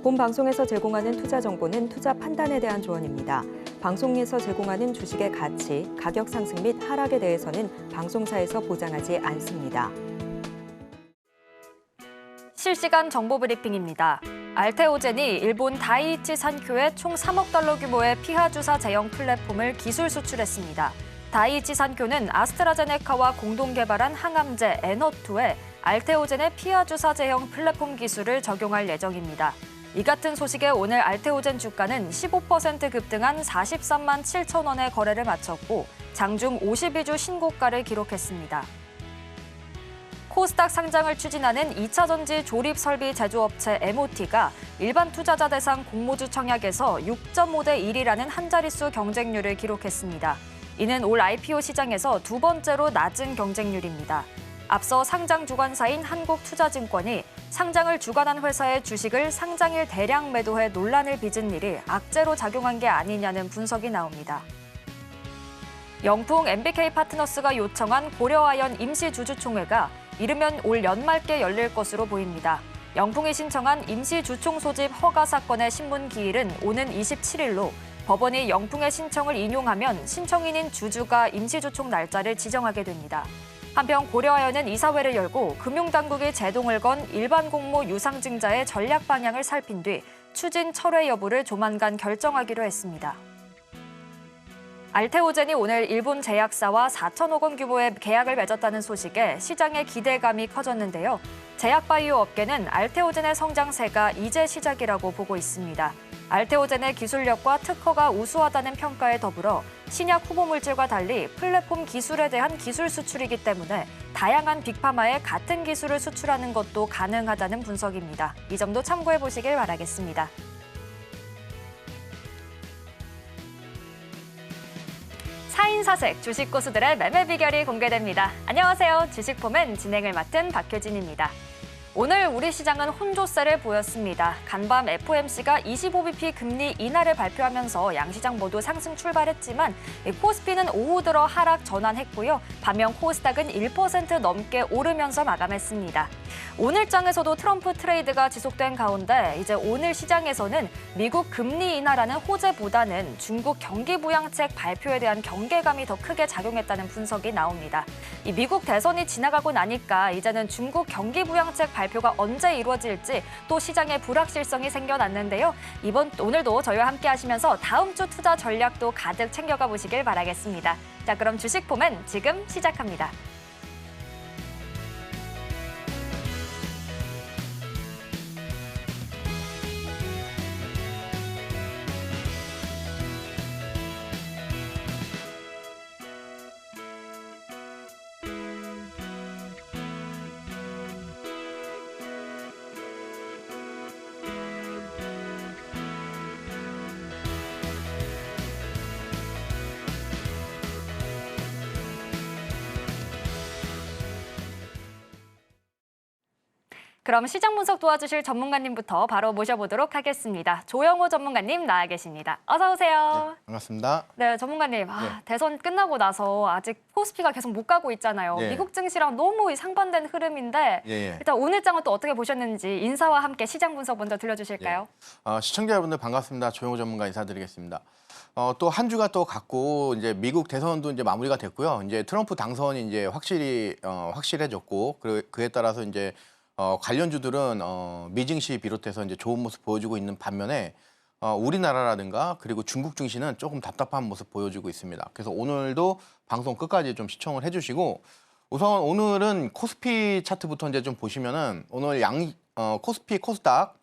본 방송에서 제공하는 투자 정보는 투자 판단에 대한 조언입니다. 방송에서 제공하는 주식의 가치, 가격 상승 및 하락에 대해서는 방송사에서 보장하지 않습니다. 실시간 정보 브리핑입니다. 알테오젠이 일본 다이이치 산쿄에 총 3억 달러 규모의 피하 주사 제형 플랫폼을 기술 수출했습니다. 다이이치 산쿄는 아스트라제네카와 공동 개발한 항암제 에너2에 알테오젠의 피하 주사 제형 플랫폼 기술을 적용할 예정입니다. 이 같은 소식에 오늘 알테오젠 주가는 15% 급등한 43만 7천 원의 거래를 마쳤고 장중 52주 신고가를 기록했습니다. 코스닥 상장을 추진하는 2차 전지 조립 설비 제조업체 MOT가 일반 투자자 대상 공모주 청약에서 6.5대 1이라는 한 자릿수 경쟁률을 기록했습니다. 이는 올 IPO 시장에서 두 번째로 낮은 경쟁률입니다. 앞서 상장 주관사인 한국투자증권이 상장을 주관한 회사의 주식을 상장일 대량 매도해 논란을 빚은 일이 악재로 작용한 게 아니냐는 분석이 나옵니다. 영풍 MBK 파트너스가 요청한 고려아연 임시주주총회가 이르면 올 연말께 열릴 것으로 보입니다. 영풍이 신청한 임시주총 소집 허가 사건의 신문 기일은 오는 27일로 법원이 영풍의 신청을 인용하면 신청인인 주주가 임시주총 날짜를 지정하게 됩니다. 한편 고려아연은 이사회를 열고 금융당국이 제동을 건 일반 공모 유상증자의 전략 방향을 살핀 뒤 추진 철회 여부를 조만간 결정하기로 했습니다. 알테오젠이 오늘 일본 제약사와 4천억 원 규모의 계약을 맺었다는 소식에 시장의 기대감이 커졌는데요. 제약바이오 업계는 알테오젠의 성장세가 이제 시작이라고 보고 있습니다. 알테오젠의 기술력과 특허가 우수하다는 평가에 더불어 신약 후보 물질과 달리 플랫폼 기술에 대한 기술 수출이기 때문에 다양한 빅파마에 같은 기술을 수출하는 것도 가능하다는 분석입니다. 이 점도 참고해 보시길 바라겠습니다. 사인사색 주식 고수들의 매매 비결이 공개됩니다. 안녕하세요. 주식포맨 진행을 맡은 박효진입니다. 오늘 우리 시장은 혼조세를 보였습니다. 간밤 FOMC가 25bp 금리 인하를 발표하면서 양시장 모두 상승 출발했지만 코스피는 오후 들어 하락 전환했고요. 반면 코스닥은 1% 넘게 오르면서 마감했습니다. 오늘 장에서도 트럼프 트레이드가 지속된 가운데 이제 오늘 시장에서는 미국 금리 인하라는 호재보다는 중국 경기 부양책 발표에 대한 경계감이 더 크게 작용했다는 분석이 나옵니다. 이 미국 대선이 지나가고 나니까 이제는 중국 경기 부양책 발표가 언제 이루어질지 또 시장에 불확실성이 생겨났는데요. 오늘도 저희와 함께 하시면서 다음 주 투자 전략도 가득 챙겨가 보시길 바라겠습니다. 자, 그럼 주식포맨 지금 시작합니다. 그럼 시장 분석 도와주실 전문가님부터 바로 모셔보도록 하겠습니다. 조영호 전문가님 나와 계십니다. 어서 오세요. 네, 반갑습니다. 네, 전문가님. 대선 끝나고 나서 아직 코스피가 계속 못 가고 있잖아요. 미국 증시랑 너무 상반된 흐름인데 일단 오늘 장은 또 어떻게 보셨는지 인사와 함께 시장 분석 먼저 들려주실까요? 시청자 여러분들 반갑습니다. 조영호 전문가 인사드리겠습니다. 또 한 주가 또 갔고 이제 미국 대선도 이제 마무리가 됐고요. 이제 트럼프 당선이 이제 확실해졌고 그에 따라서 이제 관련주들은 미증시 비롯해서 이제 좋은 모습 보여주고 있는 반면에 우리나라라든가 그리고 중국 증시는 조금 답답한 모습 보여주고 있습니다. 그래서 오늘도 방송 끝까지 좀 시청을 해주시고 우선 오늘은 코스피 차트부터 이제 좀 보시면은 오늘 코스피 코스닥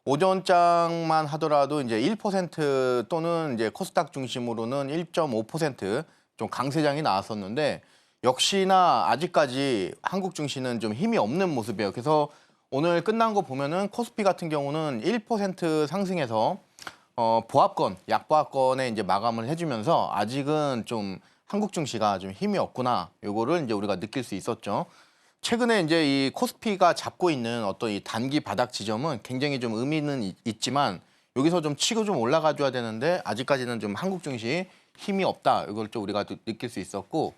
오전장만 하더라도 이제 1% 또는 이제 코스닥 중심으로는 1.5% 좀 강세장이 나왔었는데 역시나 아직까지 한국 증시는 좀 힘이 없는 모습이에요. 그래서 오늘 끝난 거 보면은 코스피 같은 경우는 1% 상승해서 보합권, 약보합권에 이제 마감을 해주면서 아직은 좀 한국 증시가 좀 힘이 없구나. 요거를 이제 우리가 느낄 수 있었죠. 최근에 이제 이 코스피가 잡고 있는 어떤 이 단기 바닥 지점은 굉장히 좀 의미는 있지만 여기서 좀 치고 좀 올라가 줘야 되는데 아직까지는 좀 한국 증시 힘이 없다. 이걸 좀 우리가 느낄 수 있었고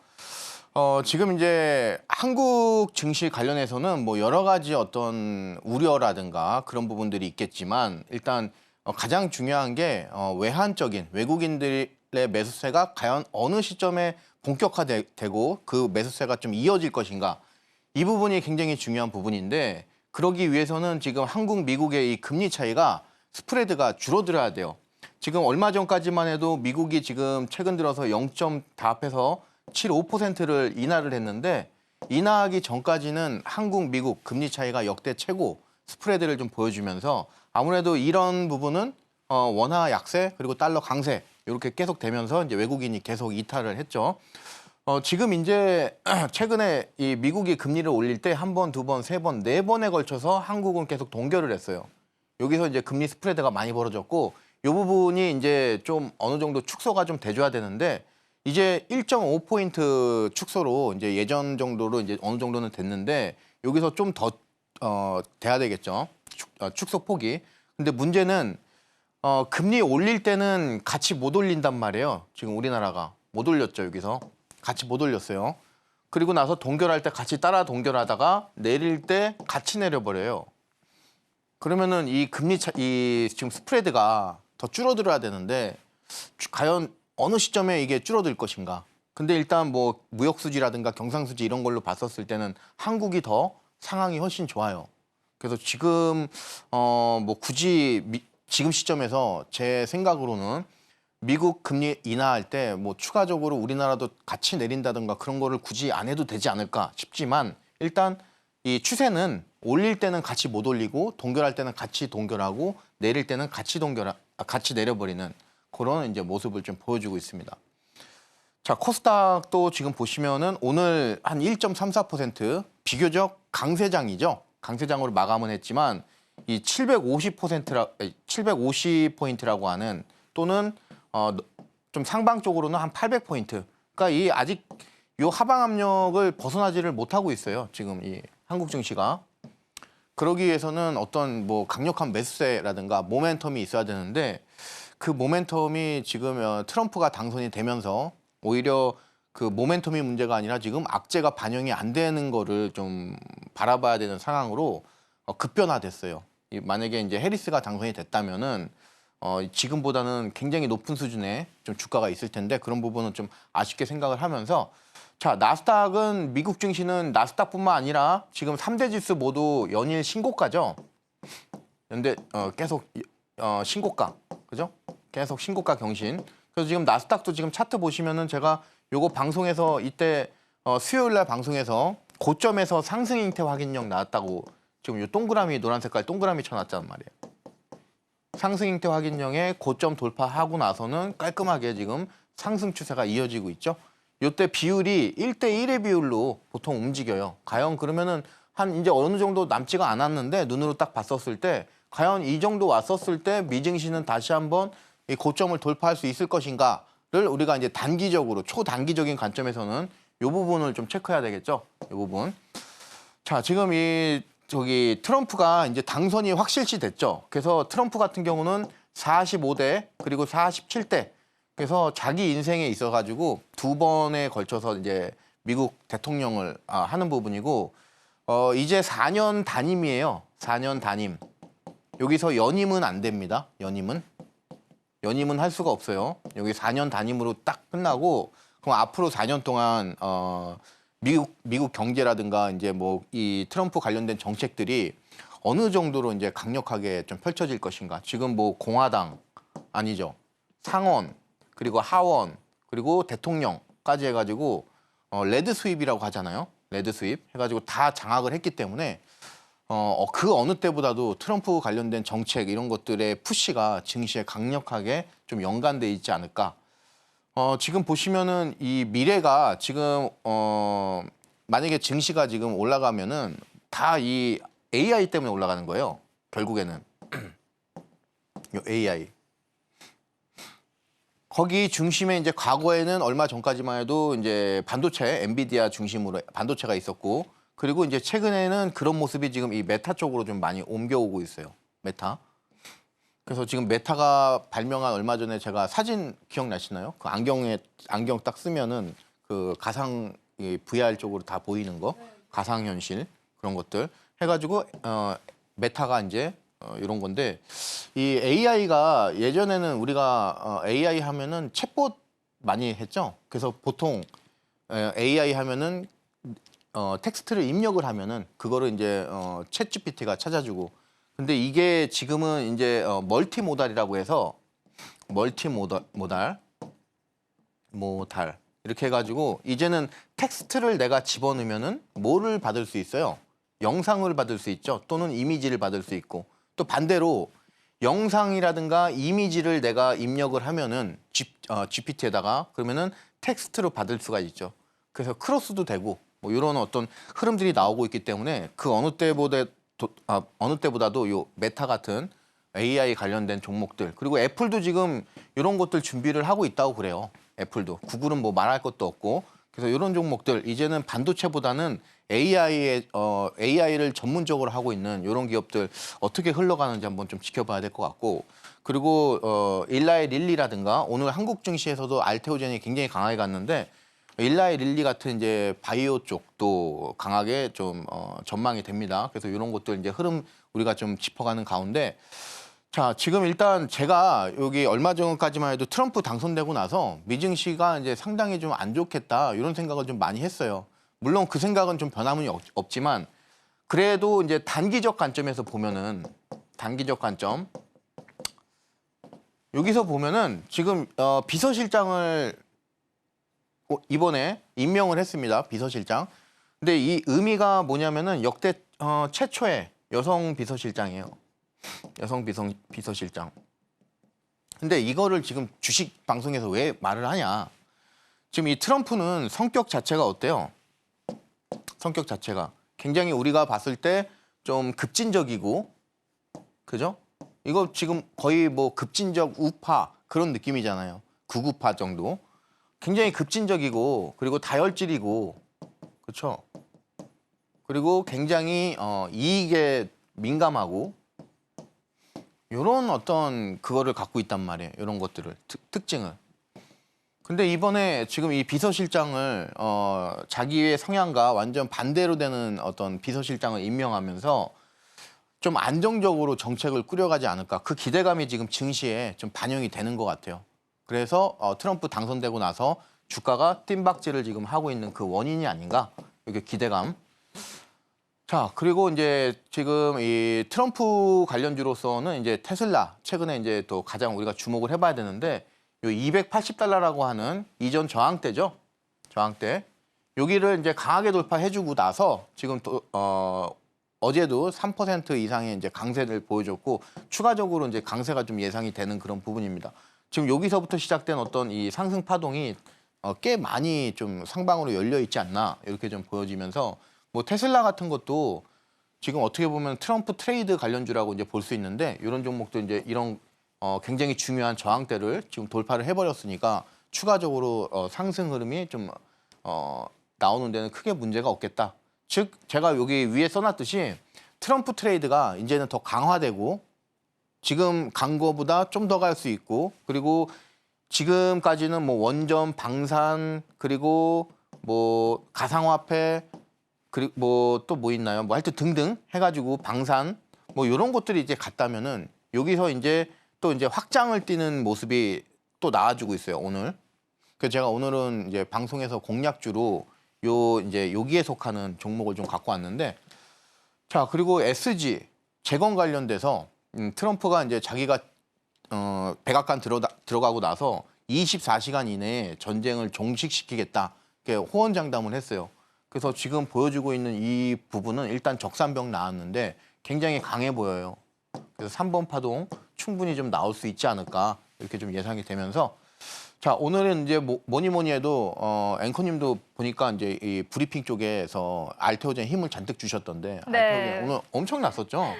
지금 이제 한국 증시 관련해서는 뭐 여러 가지 어떤 우려라든가 그런 부분들이 있겠지만 일단 가장 중요한 게 외환적인 외국인들의 매수세가 과연 어느 시점에 본격화되고 그 매수세가 좀 이어질 것인가 이 부분이 굉장히 중요한 부분인데 그러기 위해서는 지금 한국, 미국의 이 금리 차이가 스프레드가 줄어들어야 돼요. 지금 얼마 전까지만 해도 미국이 지금 최근 들어서 0. 다 합해서 75%를 인하를 했는데 인하하기 전까지는 한국, 미국 금리 차이가 역대 최고 스프레드를 좀 보여주면서 아무래도 이런 부분은 원화 약세 그리고 달러 강세 이렇게 계속 되면서 이제 외국인이 계속 이탈을 했죠. 지금 이제 최근에 이 미국이 금리를 올릴 때 한 번, 두 번, 세 번, 네 번에 걸쳐서 한국은 계속 동결을 했어요. 여기서 이제 금리 스프레드가 많이 벌어졌고 이 부분이 이제 좀 어느 정도 축소가 좀 돼줘야 되는데 이제 1.5포인트 축소로 이제 예전 정도로 이제 어느 정도는 됐는데 여기서 좀 더 돼야 되겠죠. 축소 폭이. 근데 문제는 금리 올릴 때는 같이 못 올린단 말이에요. 지금 우리나라가 못 올렸죠. 여기서 같이 못 올렸어요. 그리고 나서 동결할 때 같이 따라 동결하다가 내릴 때 같이 내려버려요. 그러면은 이 금리 이 지금 스프레드가 더 줄어들어야 되는데 과연 어느 시점에 이게 줄어들 것인가. 근데 일단 뭐 무역수지라든가 경상수지 이런 걸로 봤었을 때는 한국이 더 상황이 훨씬 좋아요. 그래서 지금 뭐 굳이 지금 시점에서 제 생각으로는 미국 금리 인하할 때 뭐 추가적으로 우리나라도 같이 내린다든가 그런 거를 굳이 안 해도 되지 않을까 싶지만 일단 이 추세는 올릴 때는 같이 못 올리고 동결할 때는 같이 동결하고 내릴 때는 같이 같이 내려버리는 그런 이제 모습을 좀 보여주고 있습니다. 자, 코스닥도 지금 보시면은 오늘 한 1.34% 비교적 강세장이죠. 강세장으로 마감은 했지만 이 750포인트라고 하는 또는 좀 상방적으로는 한 800포인트. 그러니까 이 아직 요 하방 압력을 벗어나지를 못하고 있어요. 지금 이 한국 증시가. 그러기 위해서는 어떤 뭐 강력한 매수세라든가 모멘텀이 있어야 되는데 그 모멘텀이 지금 트럼프가 당선이 되면서 오히려 그 모멘텀이 문제가 아니라 지금 악재가 반영이 안 되는 거를 좀 바라봐야 되는 상황으로 급변화됐어요. 만약에 이제 해리스가 당선이 됐다면은 지금보다는 굉장히 높은 수준의 좀 주가가 있을 텐데 그런 부분은 좀 아쉽게 생각을 하면서 자, 나스닥은 미국 증시는 나스닥뿐만 아니라 지금 3대 지수 모두 연일 신고가죠. 근데 계속 신고가. 그죠? 계속 신고가 경신. 그래서 지금 나스닥도 지금 차트 보시면은 제가 요거 방송에서 이때 수요일 날 방송에서 고점에서 상승 형태 확인력 나왔다고 지금 요 동그라미 노란 색깔 동그라미 쳐놨단 말이에요. 상승 형태 확인형에 고점 돌파하고 나서는 깔끔하게 지금 상승 추세가 이어지고 있죠. 요때 비율이 1대1의 비율로 보통 움직여요. 과연 그러면은 한 이제 어느 정도 남지가 않았는데 눈으로 딱 봤었을 때 과연 이 정도 왔었을 때 미증시는 다시 한번 이 고점을 돌파할 수 있을 것인가를 우리가 이제 단기적으로 초단기적인 관점에서는 이 부분을 좀 체크해야 되겠죠. 이 부분. 자, 지금 저기 트럼프가 이제 당선이 확실시 됐죠. 그래서 트럼프 같은 경우는 45대 그리고 47대 그래서 자기 인생에 있어가지고 두 번에 걸쳐서 이제 미국 대통령을 하는 부분이고 이제 4년 단임이에요. 4년 단임. 여기서 연임은 안 됩니다. 연임은 할 수가 없어요. 여기 4년 단임으로 딱 끝나고 그럼 앞으로 4년 동안 미국 경제라든가 이제 뭐 이 트럼프 관련된 정책들이 어느 정도로 이제 강력하게 좀 펼쳐질 것인가. 지금 뭐 공화당 아니죠. 상원 그리고 하원 그리고 대통령까지 해가지고 레드 스윕이라고 하잖아요. 레드 스윕 해가지고 다 장악을 했기 때문에 그 어느 때보다도 트럼프 관련된 정책 이런 것들의 푸시가 증시에 강력하게 좀 연관돼 있지 않을까. 지금 보시면은 이 미래가 지금 만약에 증시가 지금 올라가면은 다 이 AI 때문에 올라가는 거예요. 결국에는 요 AI. 거기 중심에 이제 과거에는 얼마 전까지만 해도 이제 반도체, 엔비디아 중심으로 반도체가 있었고 그리고 이제 최근에는 그런 모습이 지금 이 메타 쪽으로 좀 많이 옮겨오고 있어요. 메타. 그래서 지금 메타가 발명한 얼마 전에 제가 사진 기억나시나요? 그 안경 딱 쓰면은 그 가상 이 VR 쪽으로 다 보이는 거, 가상현실 그런 것들 해가지고 메타가 이제 이런 건데 이 AI가 예전에는 우리가 AI 하면은 챗봇 많이 했죠. 그래서 보통 AI 하면은 텍스트를 입력을 하면은 그거를 이제 챗 GPT가 찾아주고 근데 이게 지금은 이제 멀티모달이라고 해서 모달 이렇게 해가지고 이제는 텍스트를 내가 집어넣으면은 뭐를 받을 수 있어요? 영상을 받을 수 있죠. 또는 이미지를 받을 수 있고 또 반대로 영상이라든가 이미지를 내가 입력을 하면은 GPT에다가 그러면은 텍스트로 받을 수가 있죠. 그래서 크로스도 되고 뭐 이런 어떤 흐름들이 나오고 있기 때문에 그 어느 때보다도 요 메타 같은 AI 관련된 종목들 그리고 애플도 지금 이런 것들 준비를 하고 있다고 그래요. 애플도 구글은 뭐 말할 것도 없고 그래서 이런 종목들 이제는 반도체보다는 AI를 전문적으로 하고 있는 이런 기업들 어떻게 흘러가는지 한번 좀 지켜봐야 될 것 같고 그리고 일라의 릴리라든가 오늘 한국 증시에서도 알테오젠이 굉장히 강하게 갔는데 일라의 릴리 같은 이제 바이오 쪽도 강하게 좀 전망이 됩니다. 그래서 이런 것들 이제 흐름 우리가 좀 짚어가는 가운데 자, 지금 일단 제가 여기 얼마 전까지만 해도 트럼프 당선되고 나서 미증시가 이제 상당히 좀 안 좋겠다 이런 생각을 좀 많이 했어요. 물론 그 생각은 좀 변함이 없지만 그래도 이제 단기적 관점에서 보면은 단기적 관점 여기서 보면은 지금 비서실장을 이번에 임명을 했습니다. 비서실장. 근데 이 의미가 뭐냐면은 역대 최초의 여성 비서실장이에요. 여성 비서실장. 근데 이거를 지금 주식 방송에서 왜 말을 하냐. 지금 이 트럼프는 성격 자체가 어때요? 성격 자체가 굉장히 우리가 봤을 때 좀 급진적이고 그죠? 이거 지금 거의 뭐 급진적 우파 그런 느낌이잖아요. 극우파 정도. 굉장히 급진적이고 그리고 다혈질이고 그렇죠? 그리고 굉장히 이익에 민감하고 이런 어떤 그거를 갖고 있단 말이에요. 이런 것들을 특징을. 근데 이번에 지금 이 비서실장을 자기의 성향과 완전 반대로 되는 어떤 비서실장을 임명하면서 좀 안정적으로 정책을 꾸려가지 않을까. 그 기대감이 지금 증시에 좀 반영이 되는 것 같아요. 그래서 트럼프 당선되고 나서 주가가 뜀박질을 지금 하고 있는 그 원인이 아닌가. 이게 기대감. 자, 그리고 이제 지금 이 트럼프 관련주로서는 이제 테슬라 최근에 이제 또 가장 우리가 주목을 해봐야 되는데 요 280달러라고 하는 이전 저항대죠. 저항대. 여기를 이제 강하게 돌파해주고 나서 지금 또 어제도 3% 이상의 이제 강세를 보여줬고 추가적으로 이제 강세가 좀 예상이 되는 그런 부분입니다. 지금 여기서부터 시작된 어떤 이 상승 파동이 꽤 많이 좀 상방으로 열려 있지 않나 이렇게 좀 보여지면서 뭐 테슬라 같은 것도 지금 어떻게 보면 트럼프 트레이드 관련주라고 이제 볼 수 있는데 이런 종목도 이제 이런 굉장히 중요한 저항대를 지금 돌파를 해버렸으니까 추가적으로 상승 흐름이 좀 나오는 데는 크게 문제가 없겠다. 즉 제가 여기 위에 써놨듯이 트럼프 트레이드가 이제는 더 강화되고 지금 간 거보다 좀 더 갈 수 있고 그리고 지금까지는 뭐 원전, 방산 그리고 뭐 가상화폐 그리고 뭐 또 뭐 있나요? 뭐 하여튼 등등 해가지고 방산 뭐 이런 것들이 이제 갔다면은 여기서 이제 또 이제 확장을 띠는 모습이 또 나와주고 있어요 오늘. 그래서 제가 오늘은 이제 방송에서 공략주로 요 이제 여기에 속하는 종목을 좀 갖고 왔는데 자 그리고 SG 재건 관련돼서 트럼프가 이제 자기가 백악관 들어가고 나서 24시간 이내에 전쟁을 종식시키겠다 이렇게 호언장담을 했어요. 그래서 지금 보여주고 있는 이 부분은 일단 적산병 나왔는데 굉장히 강해 보여요. 그래서 3번 파동 충분히 좀 나올 수 있지 않을까 이렇게 좀 예상이 되면서 자 오늘은 이제 뭐니 해도 앵커님도 보니까 이제 이 브리핑 쪽에서 알테오젠 힘을 잔뜩 주셨던데 네. 알테오젠 오늘 엄청 났었죠.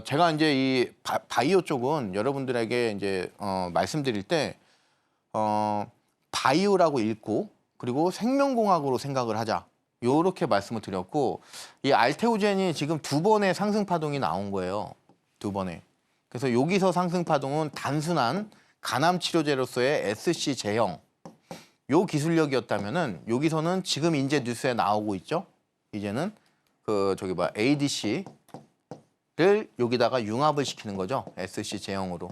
제가 이제 이 바이오 쪽은 여러분들에게 이제 말씀드릴 때 바이오라고 읽고 그리고 생명공학으로 생각을 하자. 요렇게 말씀을 드렸고 이 알테오젠이 지금 2번의 상승 파동이 나온 거예요. 2번에. 그래서 여기서 상승 파동은 단순한 간암 치료제로서의 SC 제형 요 기술력이었다면은 여기서는 지금 이제 뉴스에 나오고 있죠. 이제는 그 저기 뭐야 ADC를 여기다가 융합을 시키는 거죠. SC 제형으로.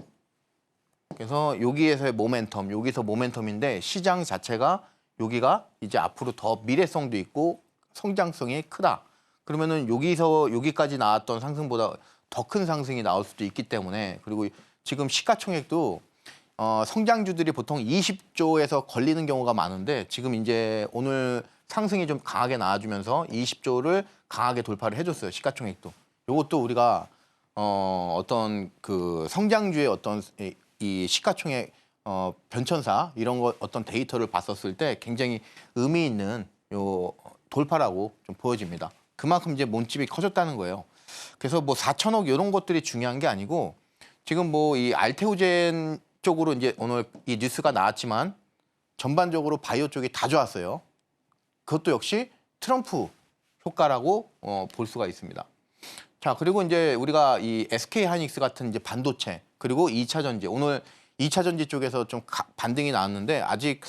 그래서 여기에서의 모멘텀, 여기서 모멘텀인데 시장 자체가 여기가 이제 앞으로 더 미래성도 있고 성장성이 크다. 그러면은 여기서 여기까지 나왔던 상승보다 더 큰 상승이 나올 수도 있기 때문에 그리고 지금 시가총액도 성장주들이 보통 20조에서 걸리는 경우가 많은데 지금 이제 오늘 상승이 좀 강하게 나와주면서 20조를 강하게 돌파를 해줬어요. 시가총액도. 이것도 우리가 어떤 그 성장주의 어떤 이 시가총액 변천사 이런 거 어떤 데이터를 봤었을 때 굉장히 의미 있는 요 돌파라고 좀 보여집니다. 그만큼 이제 몸집이 커졌다는 거예요. 그래서 뭐 4천억 이런 것들이 중요한 게 아니고 지금 뭐 이 알테오젠 쪽으로 이제 오늘 이 뉴스가 나왔지만 전반적으로 바이오 쪽이 다 좋았어요. 그것도 역시 트럼프 효과라고 볼 수가 있습니다. 자, 그리고 이제 우리가 이 SK 하이닉스 같은 이제 반도체 그리고 2차 전지 오늘 2차 전지 쪽에서 좀 반등이 나왔는데 아직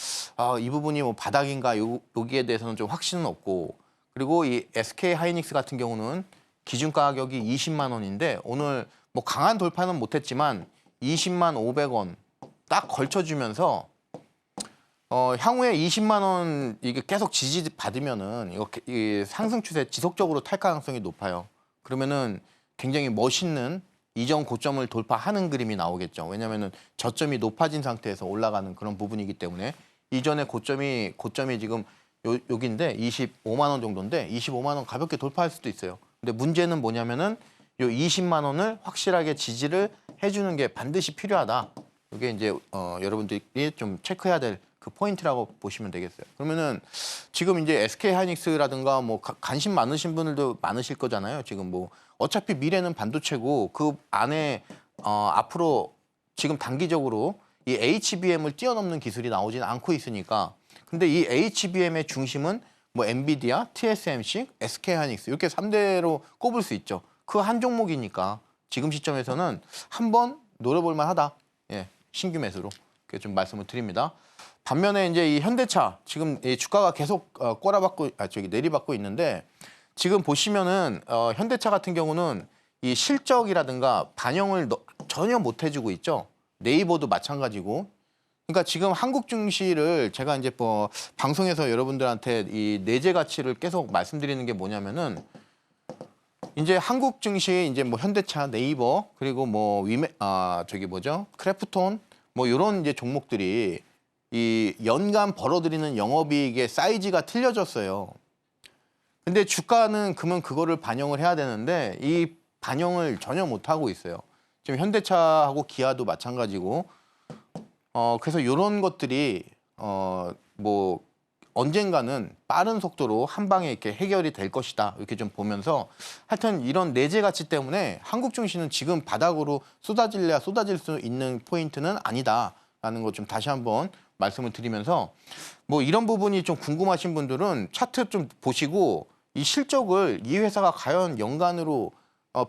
이 부분이 뭐 바닥인가 여기에 대해서는 좀 확신은 없고 그리고 이 SK 하이닉스 같은 경우는 기준 가격이 20만 원인데 오늘 뭐 강한 돌파는 못했지만 20만 500원 딱 걸쳐주면서 향후에 20만 원 이게 계속 지지 받으면은 이 상승 추세 지속적으로 탈 가능성이 높아요. 그러면은 굉장히 멋있는 이전 고점을 돌파하는 그림이 나오겠죠. 왜냐하면은 저점이 높아진 상태에서 올라가는 그런 부분이기 때문에 이전의 고점이 지금 여기인데 25만 원 정도인데 25만 원 가볍게 돌파할 수도 있어요. 근데 문제는 뭐냐면은 요 20만 원을 확실하게 지지를 해주는 게 반드시 필요하다. 이게 이제 여러분들이 좀 체크해야 될 그 포인트라고 보시면 되겠어요. 그러면은 지금 이제 SK 하이닉스라든가 뭐 관심 많으신 분들도 많으실 거잖아요. 지금 뭐 어차피 미래는 반도체고 그 안에 앞으로 지금 단기적으로 이 HBM을 뛰어넘는 기술이 나오지는 않고 있으니까. 근데 이 HBM의 중심은 뭐 엔비디아, TSMC, SK 하이닉스 이렇게 3대로 꼽을 수 있죠. 그 한 종목이니까 지금 시점에서는 한번 노려볼 만하다. 예, 신규 매수로 이렇게 좀 말씀을 드립니다. 반면에 이제 이 현대차 지금 이 주가가 계속 내리받고 있는데 지금 보시면은 현대차 같은 경우는 이 실적이라든가 반영을 전혀 못 해주고 있죠. 네이버도 마찬가지고. 그러니까 지금 한국 증시를 제가 이제 뭐 방송에서 여러분들한테 이 내재 가치를 계속 말씀드리는 게 뭐냐면은 이제 한국 증시 이제 뭐 현대차, 네이버 그리고 뭐 크래프톤 뭐 이런 이제 종목들이 이 연간 벌어들이는 영업이익의 사이즈가 틀려졌어요. 근데 주가는 그러면 그거를 반영을 해야 되는데 이 반영을 전혀 못 하고 있어요. 지금 현대차하고 기아도 마찬가지고. 그래서 이런 것들이 뭐 언젠가는 빠른 속도로 한 방에 이렇게 해결이 될 것이다. 이렇게 좀 보면서 하여튼 이런 내재 가치 때문에 한국 증시는 지금 바닥으로 쏟아질 수 있는 포인트는 아니다라는 거 좀 다시 한번 말씀을 드리면서 뭐 이런 부분이 좀 궁금하신 분들은 차트 좀 보시고 이 실적을 이 회사가 과연 연간으로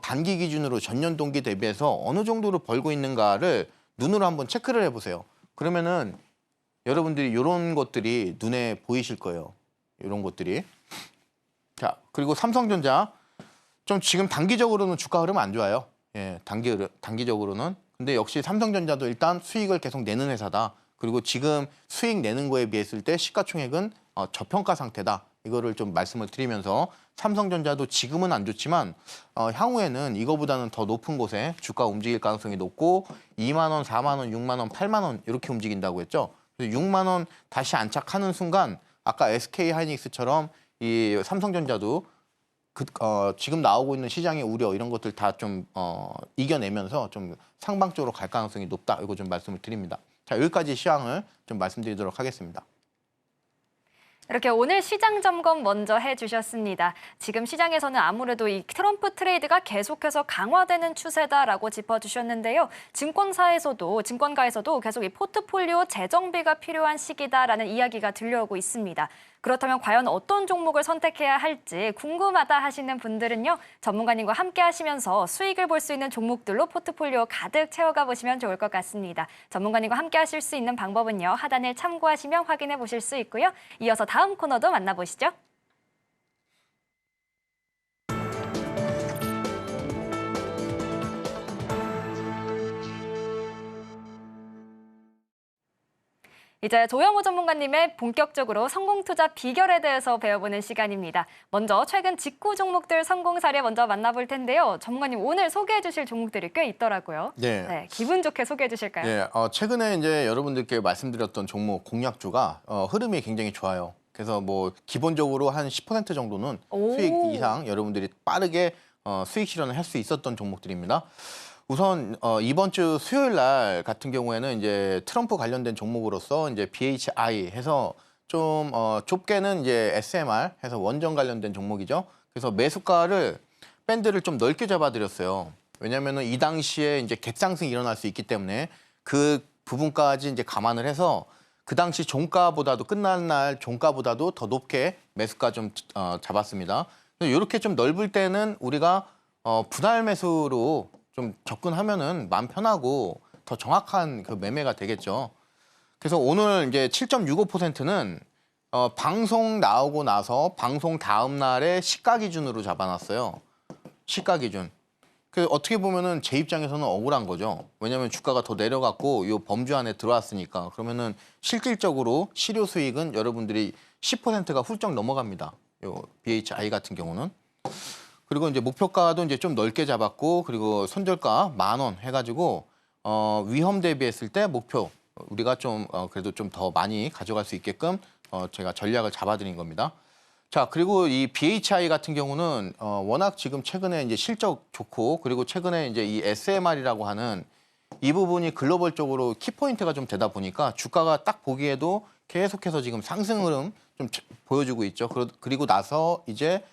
반기 기준으로 전년 동기 대비해서 어느 정도로 벌고 있는가를 눈으로 한번 체크를 해보세요. 그러면은 여러분들이 이런 것들이 눈에 보이실 거예요. 이런 것들이. 자, 그리고 삼성전자 좀 지금 단기적으로는 주가 흐름 안 좋아요. 예, 단기적으로는. 근데 역시 삼성전자도 일단 수익을 계속 내는 회사다. 그리고 지금 수익 내는 거에 비했을 때 시가총액은 저평가 상태다. 이거를 좀 말씀을 드리면서 삼성전자도 지금은 안 좋지만 향후에는 이거보다는 더 높은 곳에 주가 움직일 가능성이 높고 2만 원, 4만 원, 6만 원, 8만 원 이렇게 움직인다고 했죠. 그래서 6만 원 다시 안착하는 순간 아까 SK 하이닉스처럼 이 삼성전자도 지금 나오고 있는 시장의 우려 이런 것들 다 좀 이겨내면서 좀 상방 쪽으로 갈 가능성이 높다. 이거 좀 말씀을 드립니다. 자, 여기까지 시황을 좀 말씀드리도록 하겠습니다. 이렇게 오늘 시장 점검 먼저 해주셨습니다. 지금 시장에서는 아무래도 이 트럼프 트레이드가 계속해서 강화되는 추세다라고 짚어주셨는데요. 증권가에서도 계속 이 포트폴리오 재정비가 필요한 시기다라는 이야기가 들려오고 있습니다. 그렇다면 과연 어떤 종목을 선택해야 할지 궁금하다 하시는 분들은요. 전문가님과 함께 하시면서 수익을 볼 수 있는 종목들로 포트폴리오 가득 채워가 보시면 좋을 것 같습니다. 전문가님과 함께 하실 수 있는 방법은요. 하단을 참고하시면 확인해 보실 수 있고요. 이어서 다음 코너도 만나보시죠. 이제 조영호 전문가님의 본격적으로 성공 투자 비결에 대해서 배워보는 시간입니다. 먼저 최근 직구 종목들 성공 사례 먼저 만나볼 텐데요. 전문가님 오늘 소개해 주실 종목들이 꽤 있더라고요. 네. 기분 좋게 소개해 주실까요? 네, 최근에 이제 여러분들께 말씀드렸던 종목 공략주가 흐름이 굉장히 좋아요. 그래서 뭐 기본적으로 한 10% 정도는 오. 수익 이상 여러분들이 빠르게 수익 실현을 할 수 있었던 종목들입니다. 우선 이번 주 수요일 날 같은 경우에는 이제 트럼프 관련된 종목으로서 이제 BHI 해서 좀 좁게는 이제 SMR 해서 원전 관련된 종목이죠. 그래서 매수가를 밴드를 좀 넓게 잡아드렸어요. 왜냐면은 이 당시에 이제 갭상승이 일어날 수 있기 때문에 그 부분까지 이제 감안을 해서 그 당시 종가보다도 끝난 날 종가보다도 더 높게 매수가 좀 잡았습니다. 이렇게 좀 넓을 때는 우리가 분할 매수로 좀 접근하면은 마음 편하고 더 정확한 그 매매가 되겠죠. 그래서 오늘 이제 7.65%는 방송 나오고 나서 방송 다음 날에 시가 기준으로 잡아놨어요. 시가 기준. 그 어떻게 보면은 제 입장에서는 억울한 거죠. 왜냐하면 주가가 더 내려갔고 이 범주 안에 들어왔으니까. 그러면은 실질적으로 실효 수익은 여러분들이 10%가 훌쩍 넘어갑니다. 요 BHI 같은 경우는. 그리고 이제 목표가도 이제 좀 넓게 잡았고, 그리고 손절가 10,000원 해가지고 위험 대비했을 때 목표 우리가 좀 그래도 좀 더 많이 가져갈 수 있게끔 제가 전략을 잡아드린 겁니다. 자, 그리고 이 BHI 같은 경우는 워낙 지금 최근에 이제 실적 좋고, 그리고 최근에 이제 이 SMR이라고 하는 이 부분이 글로벌적으로 키포인트가 좀 되다 보니까 주가가 딱 보기에도 계속해서 지금 상승 흐름 좀 보여주고 있죠. 그리고 나서 이제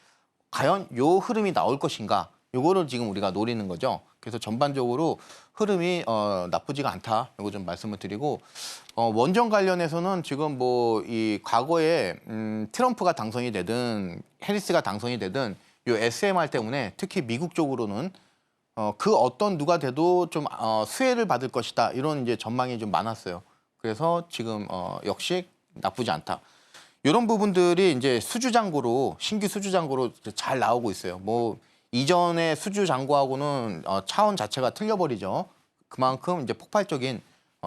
과연 요 흐름이 나올 것인가, 요거를 지금 우리가 노리는 거죠. 그래서 전반적으로 흐름이 나쁘지가 않다, 요거 좀 말씀을 드리고, 원전 관련해서는 지금 뭐 이 과거에 트럼프가 당선이 되든 해리스가 당선이 되든 요 SMR 때문에 특히 미국 쪽으로는 그 어떤 누가 돼도 좀 수혜를 받을 것이다, 이런 이제 전망이 좀 많았어요. 그래서 지금 역시 나쁘지 않다. 이런 부분들이 이제 수주잔고로, 신규 수주잔고로 잘 나오고 있어요. 뭐 이전의 수주잔고하고는 차원 자체가 틀려버리죠. 그만큼 이제 폭발적인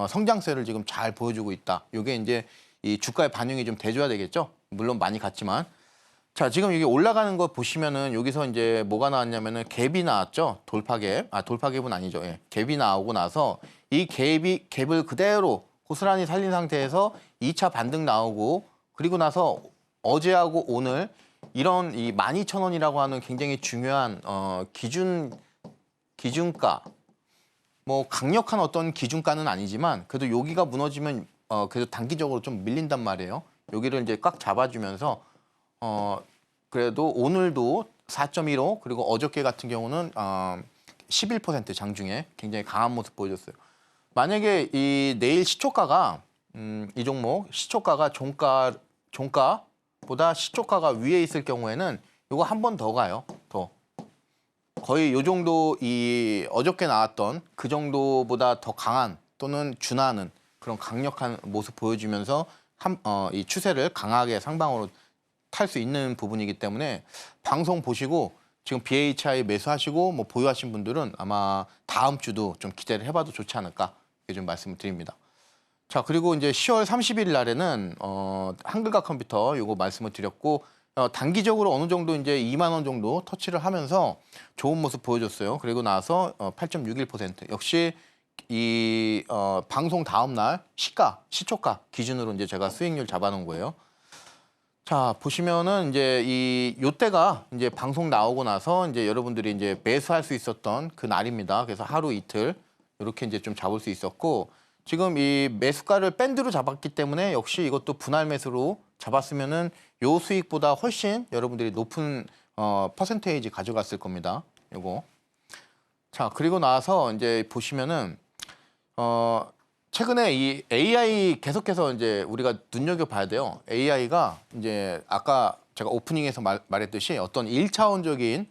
성장세를 지금 잘 보여주고 있다. 이게 이제 이 주가에 반영이 좀 돼줘야 되겠죠. 물론 많이 갔지만. 자, 지금 이게 올라가는 거 보시면은 여기서 이제 뭐가 나왔냐면은 갭이 나왔죠. 돌파갭. 돌파갭은 아니죠. 예. 갭이 나오고 나서 이 갭을 그대로 고스란히 살린 상태에서 2차 반등 나오고, 그리고 나서 어제하고 오늘 이런 이 12,000원이라고 하는 굉장히 중요한 기준가, 뭐 강력한 어떤 기준가는 아니지만 그래도 여기가 무너지면 그래도 단기적으로 좀 밀린단 말이에요. 여기를 이제 꽉 잡아주면서 그래도 오늘도 4.15, 그리고 어저께 같은 경우는 11% 장중에 굉장히 강한 모습 보여줬어요. 만약에 이 내일 시초가가 이 종목 시초가가 종가보다 시초가가 위에 있을 경우에는 이거 한 번 더 가요. 더 거의 요 정도, 이 어저께 나왔던 그 정도보다 더 강한 또는 준하는 그런 강력한 모습 보여주면서 이 추세를 강하게 상방으로 탈 수 있는 부분이기 때문에 방송 보시고 지금 BHI 매수하시고 뭐 보유하신 분들은 아마 다음 주도 좀 기대를 해봐도 좋지 않을까, 이렇게 좀 말씀을 드립니다. 자, 그리고 이제 10월 30일 날에는 한글과 컴퓨터 요거 말씀을 드렸고, 단기적으로 어느 정도 이제 2만 원 정도 터치를 하면서 좋은 모습 보여줬어요. 그리고 나서 8.61% 역시 이 방송 다음 날 시초가 기준으로 이제 제가 수익률 잡아놓은 거예요. 자, 보시면은 이제 요때가 이제 방송 나오고 나서 이제 여러분들이 이제 매수할 수 있었던 그 날입니다. 그래서 하루 이틀 이렇게 이제 좀 잡을 수 있었고, 지금 이 매수가를 밴드로 잡았기 때문에 역시 이것도 분할 매수로 잡았으면은 요 수익보다 훨씬 여러분들이 높은 퍼센테이지 가져갔을 겁니다. 요거. 자, 그리고 나서 이제 보시면은 최근에 이 AI 계속해서 이제 우리가 눈여겨봐야 돼요. AI가 이제 아까 제가 오프닝에서 말했듯이 어떤 1차원적인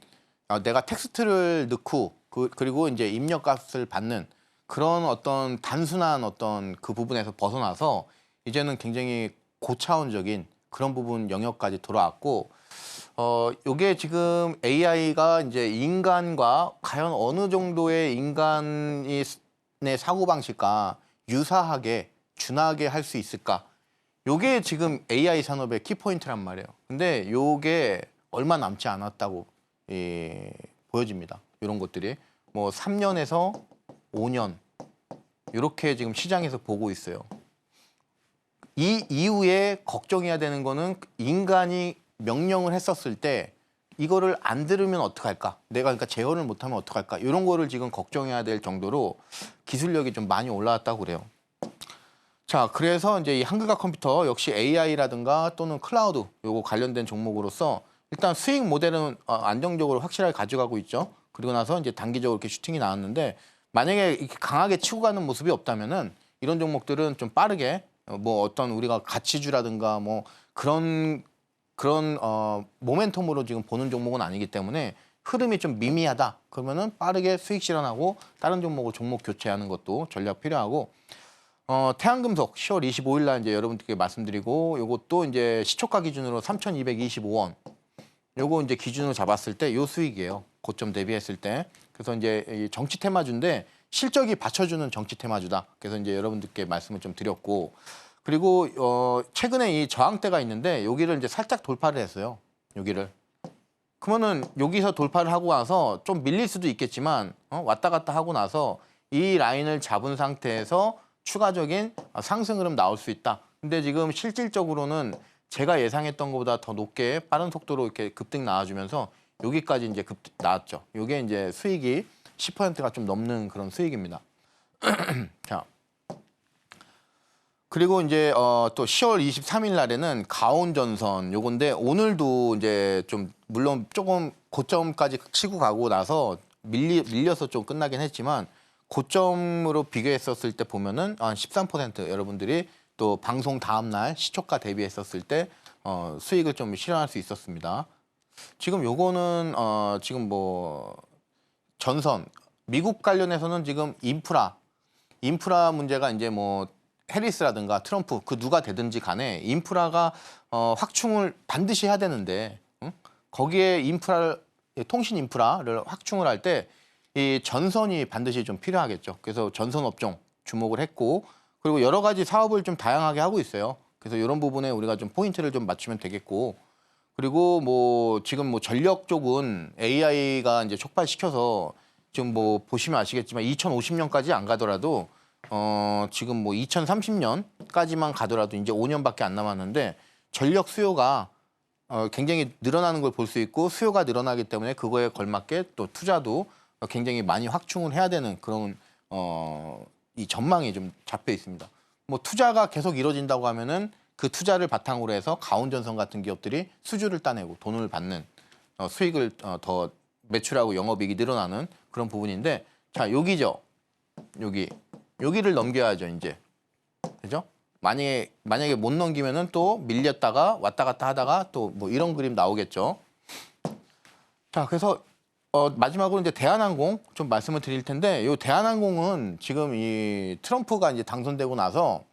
내가 텍스트를 넣고 그리고 이제 입력값을 받는 그런 어떤 단순한 어떤 그 부분에서 벗어나서 이제는 굉장히 고차원적인 그런 부분 영역까지 돌아왔고 요게 지금 AI가 이제 인간과 과연 어느 정도의 인간의 사고방식과 유사하게 준하게 할 수 있을까? 요게 지금 AI 산업의 키포인트란 말이에요. 근데 요게 얼마 남지 않았다고 보여집니다. 이런 것들이 뭐 3년에서 5년 이렇게 지금 시장에서 보고 있어요. 이 이후에 걱정해야 되는 거는 인간이 명령을 했었을 때 이거를 안 들으면 어떡할까? 내가 그러니까 제어를 못하면 어떡할까? 이런 거를 지금 걱정해야 될 정도로 기술력이 좀 많이 올라왔다고 그래요. 자, 그래서 이제 이 한글과 컴퓨터 역시 AI라든가 또는 클라우드 요거 관련된 종목으로서 일단 수익 모델은 안정적으로 확실하게 가져가고 있죠. 그리고 나서 이제 단기적으로 이렇게 슈팅이 나왔는데 만약에 이렇게 강하게 치고 가는 모습이 없다면은 이런 종목들은 좀 빠르게 뭐 어떤 우리가 가치주라든가 뭐 그런 모멘텀으로 지금 보는 종목은 아니기 때문에 흐름이 좀 미미하다. 그러면은 빠르게 수익 실현하고 다른 종목을 종목 교체하는 것도 전략 필요하고 태양금속 10월 25일 날 이제 여러분들께 말씀드리고 요것도 이제 시초가 기준으로 3,225원. 요거 이제 기준으로 잡았을 때 요 수익이에요. 고점 대비했을 때. 그래서 이제 이 정치 테마주인데 실적이 받쳐주는 정치 테마주다. 그래서 이제 여러분들께 말씀을 좀 드렸고 그리고 최근에 이 저항대가 있는데 여기를 이제 살짝 돌파를 했어요. 여기를. 그러면은 여기서 돌파를 하고 나서 좀 밀릴 수도 있겠지만 왔다 갔다 하고 나서 이 라인을 잡은 상태에서 추가적인 상승 흐름 나올 수 있다. 근데 지금 실질적으로는 제가 예상했던 것보다 더 높게 빠른 속도로 이렇게 급등 나와주면서 여기까지 이제 급등 나왔죠. 이게 이제 수익이 10%가 좀 넘는 그런 수익입니다. 자. 그리고 이제 또 10월 23일 날에는 가온전선 요건데 오늘도 이제 좀 물론 조금 고점까지 치고 가고 나서 밀려서 좀 끝나긴 했지만 고점으로 비교했었을 때 보면은 한 13% 여러분들이 또 방송 다음 날 시초가 대비했었을 때 수익을 좀 실현할 수 있었습니다. 지금 요거는 지금 뭐 전선 미국 관련해서는 지금 인프라 문제가 이제 뭐 해리스라든가 트럼프 그 누가 되든지 간에 인프라가 확충을 반드시 해야 되는데 거기에 통신 인프라를 확충을 할 때 이 전선이 반드시 좀 필요하겠죠. 그래서 전선 업종 주목을 했고 그리고 여러 가지 사업을 좀 다양하게 하고 있어요. 그래서 이런 부분에 우리가 좀 포인트를 좀 맞추면 되겠고 그리고 뭐 지금 뭐 전력 쪽은 AI가 이제 촉발시켜서 지금 뭐 보시면 아시겠지만 2050년까지 안 가더라도 지금 뭐 2030년까지만 가더라도 이제 5년밖에 안 남았는데 전력 수요가 굉장히 늘어나는 걸 볼 수 있고 수요가 늘어나기 때문에 그거에 걸맞게 또 투자도 굉장히 많이 확충을 해야 되는 그런 이 전망이 좀 잡혀 있습니다. 뭐 투자가 계속 이루어진다고 하면은 그 투자를 바탕으로 해서 가온전선 같은 기업들이 수주를 따내고 돈을 받는 수익을 더 매출하고 영업이익이 늘어나는 그런 부분인데 자 여기죠. 여기를 넘겨야죠 이제 그죠? 만약에 못 넘기면은 또 밀렸다가 왔다 갔다 하다가 또 뭐 이런 그림 나오겠죠. 자 그래서 마지막으로 이제 대한항공 좀 말씀을 드릴 텐데 이 대한항공은 지금 이 트럼프가 이제 당선되고 나서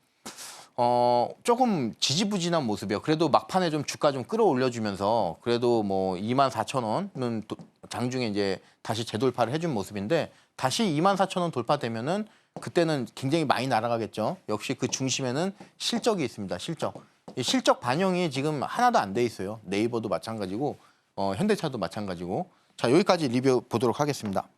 조금 지지부진한 모습이에요. 그래도 막판에 좀 주가 좀 끌어올려주면서 그래도 뭐 24,000원은 또 장중에 이제 다시 재돌파를 해준 모습인데 다시 24,000원 돌파되면은 그때는 굉장히 많이 날아가겠죠. 역시 그 중심에는 실적이 있습니다. 이 실적 반영이 지금 하나도 안 돼 있어요. 네이버도 마찬가지고 현대차도 마찬가지고. 자 여기까지 리뷰 보도록 하겠습니다.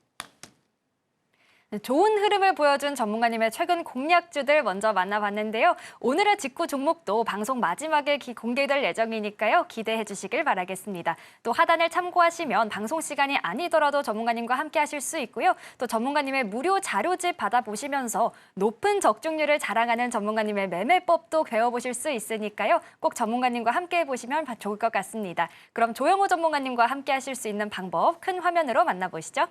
좋은 흐름을 보여준 전문가님의 최근 공략주들 먼저 만나봤는데요. 오늘의 직후 종목도 방송 마지막에 공개될 예정이니까요. 기대해 주시길 바라겠습니다. 또 하단을 참고하시면 방송 시간이 아니더라도 전문가님과 함께 하실 수 있고요. 또 전문가님의 무료 자료집 받아보시면서 높은 적중률을 자랑하는 전문가님의 매매법도 배워보실 수 있으니까요. 꼭 전문가님과 함께 해보시면 좋을 것 같습니다. 그럼 조영호 전문가님과 함께 하실 수 있는 방법 큰 화면으로 만나보시죠.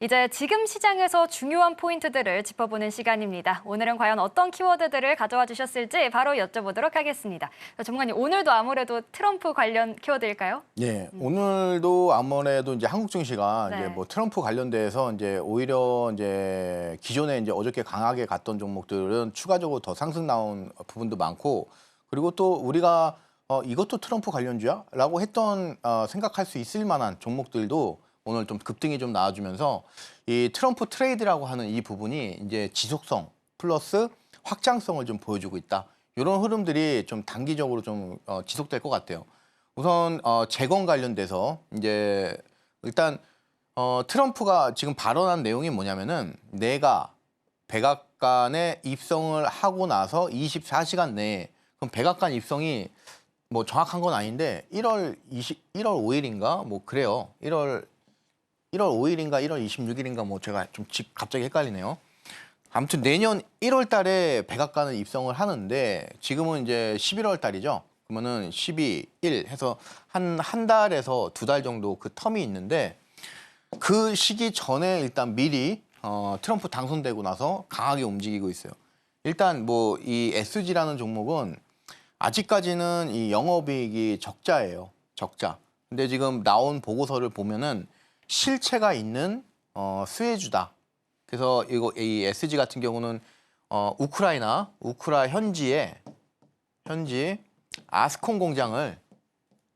이제 지금 시장에서 중요한 포인트들을 짚어보는 시간입니다. 오늘은 과연 어떤 키워드들을 가져와 주셨을지 바로 여쭤보도록 하겠습니다. 전문가님, 오늘도 아무래도 트럼프 관련 키워드일까요? 예, 오늘도 아무래도 이제 한국 증시가 네. 이제 뭐 트럼프 관련돼서 이제 오히려 이제 기존에 이제 어저께 강하게 갔던 종목들은 추가적으로 더 상승 나온 부분도 많고, 그리고 또 우리가 이것도 트럼프 관련주야?라고 했던 생각할 수 있을 만한 종목들도 오늘 좀 급등이 좀 나와주면서 이 트럼프 트레이드라고 하는 이 부분이 이제 지속성 플러스 확장성을 좀 보여주고 있다. 이런 흐름들이 좀 단기적으로 좀 지속될 것 같아요. 우선 재건 관련돼서 이제 일단 트럼프가 지금 발언한 내용이 뭐냐면은 내가 백악관에 입성을 하고 나서 24시간 내에, 그럼 백악관 입성이 뭐 정확한 건 아닌데 1월 5일인가 뭐 그래요. 1월 5일인가 1월 26일인가 뭐 제가 좀 갑자기 헷갈리네요. 아무튼 내년 1월 달에 백악관을 입성을 하는데 지금은 이제 11월 달이죠. 그러면은 12, 1 해서 한 달에서 2달 정도 그 텀이 있는데 그 시기 전에 일단 미리 트럼프 당선되고 나서 강하게 움직이고 있어요. 일단 뭐 이 SG라는 종목은 아직까지는 이 영업이익이 적자예요. 적자. 근데 지금 나온 보고서를 보면은 실체가 있는 수혜주다. 그래서 이 SG 같은 경우는 우크라 현지 아스콘 공장을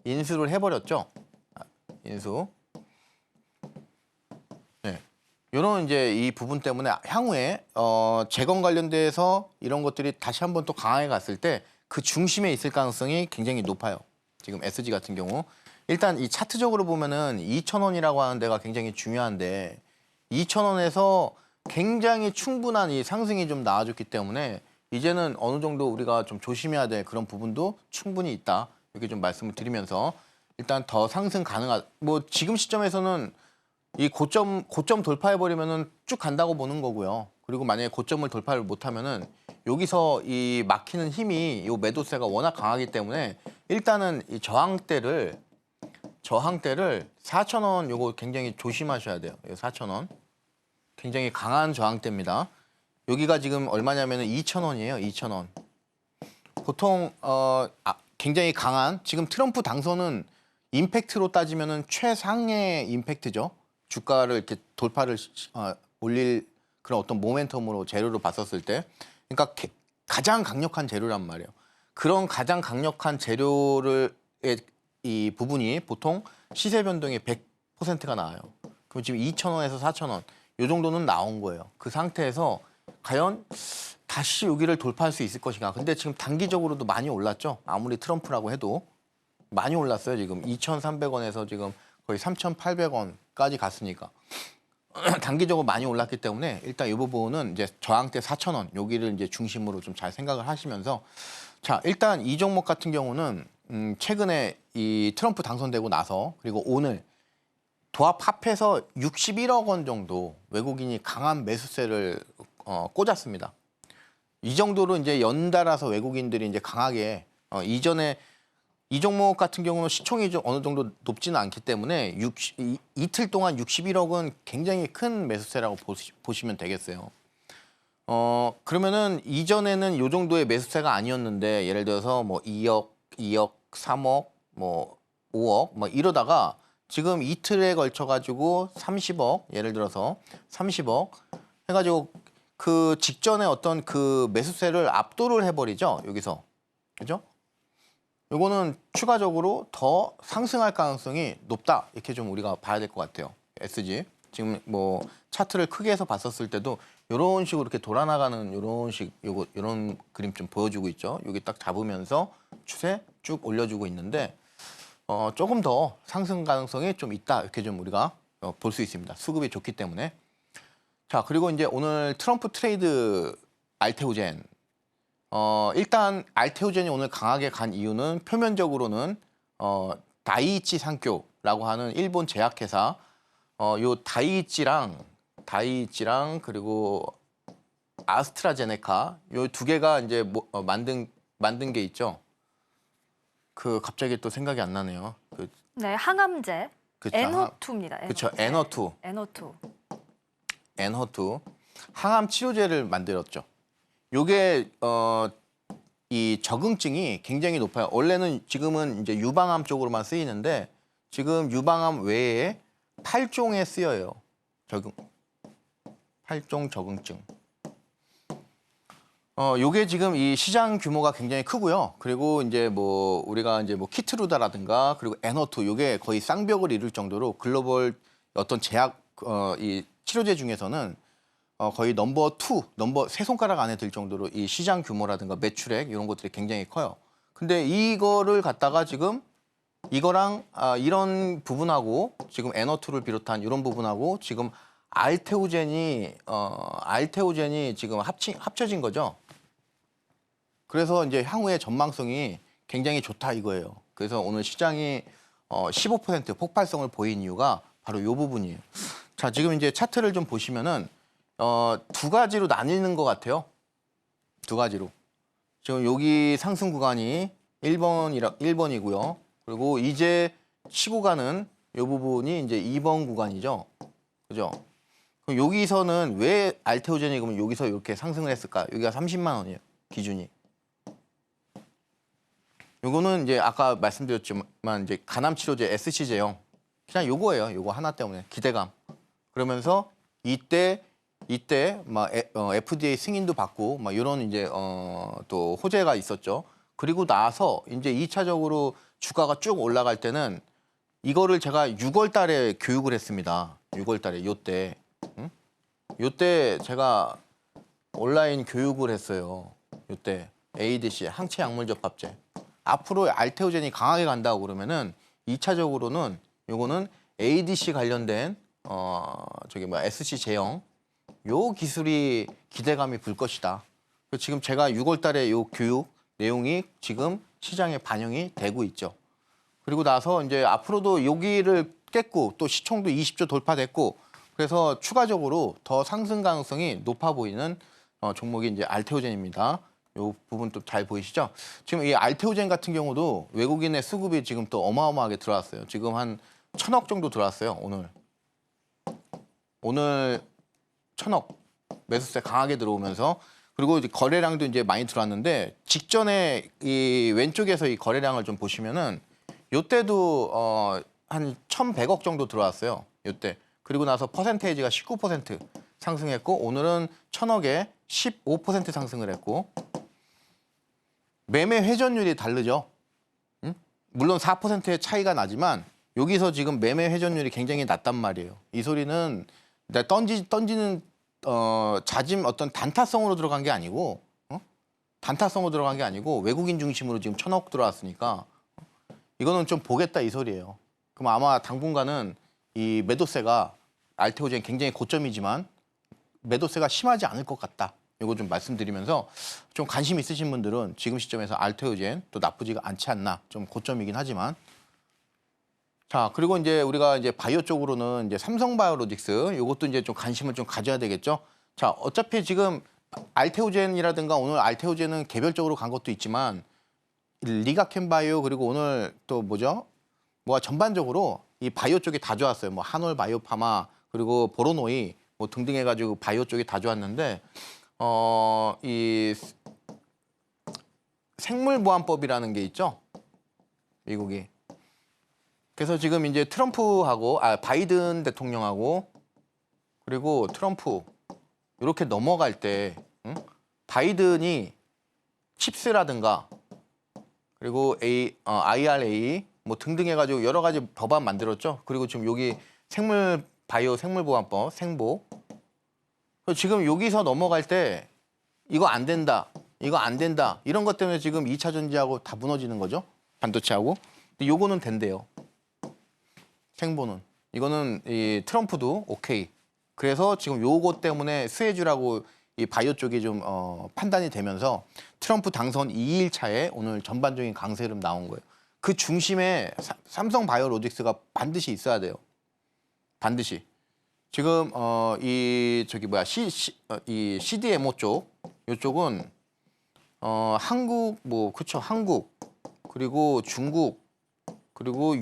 인수를 해버렸죠. 인수. 네. 이런 이제 이 부분 때문에 향후에 재건 관련돼서 이런 것들이 다시 한번 또 강하게 갔을 때 그 중심에 있을 가능성이 굉장히 높아요. 지금 SG 같은 경우. 일단 이 차트적으로 보면은 2,000원이라고 하는 데가 굉장히 중요한데 2,000원에서 굉장히 충분한 이 상승이 좀 나와줬기 때문에 이제는 어느 정도 우리가 좀 조심해야 될 그런 부분도 충분히 있다. 이렇게 좀 말씀을 드리면서 일단 더 상승 가능하다. 뭐 지금 시점에서는 이 고점 돌파해버리면은 쭉 간다고 보는 거고요. 그리고 만약에 고점을 돌파를 못하면은 여기서 이 막히는 힘이 이 매도세가 워낙 강하기 때문에 일단은 이 저항대를 4,000원 요거 굉장히 조심하셔야 돼요. 4,000원. 굉장히 강한 저항대입니다. 여기가 지금 얼마냐면은 2,000원이에요. 2,000원. 보통 굉장히 강한 지금 트럼프 당선은 임팩트로 따지면은 최상의 임팩트죠. 주가를 이렇게 돌파를 올릴 그런 어떤 모멘텀으로 재료로 봤었을 때, 그러니까 가장 강력한 재료란 말이에요. 그런 가장 강력한 재료를 이 부분이 보통 시세 변동이 100%가 나와요. 그럼 지금 2,000원에서 4,000원 이 정도는 나온 거예요. 그 상태에서 과연 다시 여기를 돌파할 수 있을 것인가. 근데 지금 단기적으로도 많이 올랐죠. 아무리 트럼프라고 해도 많이 올랐어요. 지금 2,300원에서 지금 거의 3,800원까지 갔으니까 단기적으로 많이 올랐기 때문에 일단 이 부분은 이제 저항대 4,000원 여기를 이제 중심으로 좀 잘 생각을 하시면서, 자 일단 이 종목 같은 경우는 최근에 이 트럼프 당선되고 나서 그리고 오늘 도합 합해서 61억 원 정도 외국인이 강한 매수세를 꽂았습니다. 이 정도로 이제 연달아서 외국인들이 이제 강하게 이전에 이 종목 같은 경우는 시총이 좀 어느 정도 높지는 않기 때문에 이틀 동안 61억은 굉장히 큰 매수세라고 보시면 되겠어요. 그러면은 이전에는 이 정도의 매수세가 아니었는데 예를 들어서 뭐 2억, 3억, 뭐 5억 뭐 이러다가 지금 이틀에 걸쳐 가지고 30억, 예를 들어서 30억 해가지고 그 직전에 어떤 그 매수세를 압도를 해버리죠. 여기서. 그죠? 요거는 추가적으로 더 상승할 가능성이 높다. 이렇게 좀 우리가 봐야 될 것 같아요. SG. 지금 뭐 차트를 크게 해서 봤었을 때도 이런 식으로 이렇게 돌아나가는 요런 그림 좀 보여주고 있죠. 여기 딱 잡으면서 추세 쭉 올려주고 있는데 조금 더 상승 가능성이 좀 있다. 이렇게 좀 우리가 볼 수 있습니다. 수급이 좋기 때문에. 자, 그리고 이제 오늘 트럼프 트레이드 알테오젠. 일단 알테오젠이 오늘 강하게 간 이유는 표면적으로는 다이이치 산교라고 하는 일본 제약회사 요 다이이치랑 그리고 아스트라제네카 요 두 개가 이제 만든 게 있죠. 그 갑자기 또 생각이 안 나네요. 네, 항암제. 그쵸, NO2입니다. 그렇죠. NO2. NO2. 엔허투 항암 치료제를 만들었죠. 요게 이 적응증이 굉장히 높아요. 원래는 지금은 이제 유방암 쪽으로만 쓰이는데 지금 유방암 외에 8종에 쓰여요. 8종 적응증. 요게 지금 이 시장 규모가 굉장히 크고요. 그리고 이제 뭐 우리가 이제 뭐 키트루다라든가 그리고 엔허투 요게 거의 쌍벽을 이룰 정도로 글로벌 어떤 제약 이 치료제 중에서는 거의 넘버 2, 세 손가락 안에 들 정도로 이 시장 규모라든가 매출액 이런 것들이 굉장히 커요. 근데 이거를 갖다가 지금 이거랑 이런 부분하고 지금 엔허투를 비롯한 이런 부분하고 지금 알테오젠이 지금 합쳐진 거죠. 그래서 이제 향후의 전망성이 굉장히 좋다 이거예요. 그래서 오늘 시장이 15% 폭발성을 보인 이유가 바로 이 부분이에요. 자, 지금 이제 차트를 좀 보시면은 두 가지로 나뉘는 것 같아요. 두 가지로. 지금 여기 상승 구간이 1번이고요. 그리고 이제 치고 가는 이 부분이 이제 2번 구간이죠. 그죠? 그럼 여기서는 왜 알테오젠이 그러면 여기서 이렇게 상승을 했을까? 여기가 30만 원이에요. 기준이. 요거는 이제 아까 말씀드렸지만 이제 간암 치료제 SC 제형. 그냥 요거예요. 요거 하나 때문에 기대감. 그러면서 이때 막 FDA 승인도 받고 막 이런 이제 또 호재가 있었죠. 그리고 나서 이제 2차적으로 주가가 쭉 올라갈 때는 이거를 제가 6월 달에 교육을 했습니다. 6월 달에 요때. 요때 제가 온라인 교육을 했어요. 요때 ADC 항체 약물 접합제. 앞으로 알테오젠이 강하게 간다고 그러면은 2차적으로는 요거는 ADC 관련된 SC 제형 요 기술이 기대감이 불 것이다. 지금 제가 6월 달에 요 교육 내용이 지금 시장에 반영이 되고 있죠. 그리고 나서 이제 앞으로도 여기를 깼고 또 시총도 20조 돌파됐고 그래서 추가적으로 더 상승 가능성이 높아 보이는 종목이 이제 알테오젠입니다. 요 부분 또 잘 보이시죠? 지금 이 알테오젠 같은 경우도 외국인의 수급이 지금 또 어마어마하게 들어왔어요. 지금 한 1,000억 정도 들어왔어요. 오늘 1,000억 매수세 강하게 들어오면서 그리고 이제 거래량도 이제 많이 들어왔는데 직전에 이 왼쪽에서 이 거래량을 좀 보시면은 요때도 한 1,100억 정도 들어왔어요. 요때. 그리고 나서 퍼센테이지가 19% 상승했고 오늘은 1,000억에 15% 상승을 했고 매매 회전율이 다르죠. 물론 4%의 차이가 나지만 여기서 지금 매매 회전율이 굉장히 낮단 말이에요. 이 소리는 내가 던지는 자짐 어떤 단타성으로 들어간 게 아니고 단타성으로 들어간 게 아니고 외국인 중심으로 지금 1,000억 들어왔으니까 이거는 좀 보겠다 이 소리예요. 그럼 아마 당분간은 이 매도세가 알테오젠 굉장히 고점이지만 매도세가 심하지 않을 것 같다. 이거 좀 말씀드리면서 좀 관심 있으신 분들은 지금 시점에서 알테오젠 또 나쁘지가 않지 않나. 좀 고점이긴 하지만. 자, 그리고 이제 우리가 이제 바이오 쪽으로는 이제 삼성바이오로직스 이것도 이제 좀 관심을 좀 가져야 되겠죠. 자, 어차피 지금 알테오젠이라든가 오늘 알테오젠은 개별적으로 간 것도 있지만 리가켄바이오 그리고 오늘 또 뭐죠? 뭐가 전반적으로 이 바이오 쪽이 다 좋았어요. 뭐 한올 바이오파마 그리고 보로노이 뭐 등등 해가지고 바이오 쪽이 다 좋았는데 이 생물보안법이라는 게 있죠. 미국이. 그래서 지금 이제 트럼프하고 바이든 대통령하고 그리고 트럼프 이렇게 넘어갈 때 바이든이 칩스라든가 그리고 IRA 뭐 등등 해가지고 여러 가지 법안 만들었죠. 그리고 지금 여기 생물보안법 생보 지금 여기서 넘어갈 때 이거 안 된다 이런 것 때문에 지금 2차 전지하고 다 무너지는 거죠. 반도체하고. 근데 요거는 된대요. 생보는. 이거는 이 트럼프도 오케이. 그래서 지금 요거 때문에 수혜주라고 이 바이오 쪽이 좀 판단이 되면서 트럼프 당선 2일 차에 오늘 전반적인 강세 흐름 나온 거예요. 그 중심에 삼성바이오로직스가 반드시 있어야 돼요. 반드시. 지금 이 CDMO 쪽 이쪽은 한국 한국 그리고 중국 그리고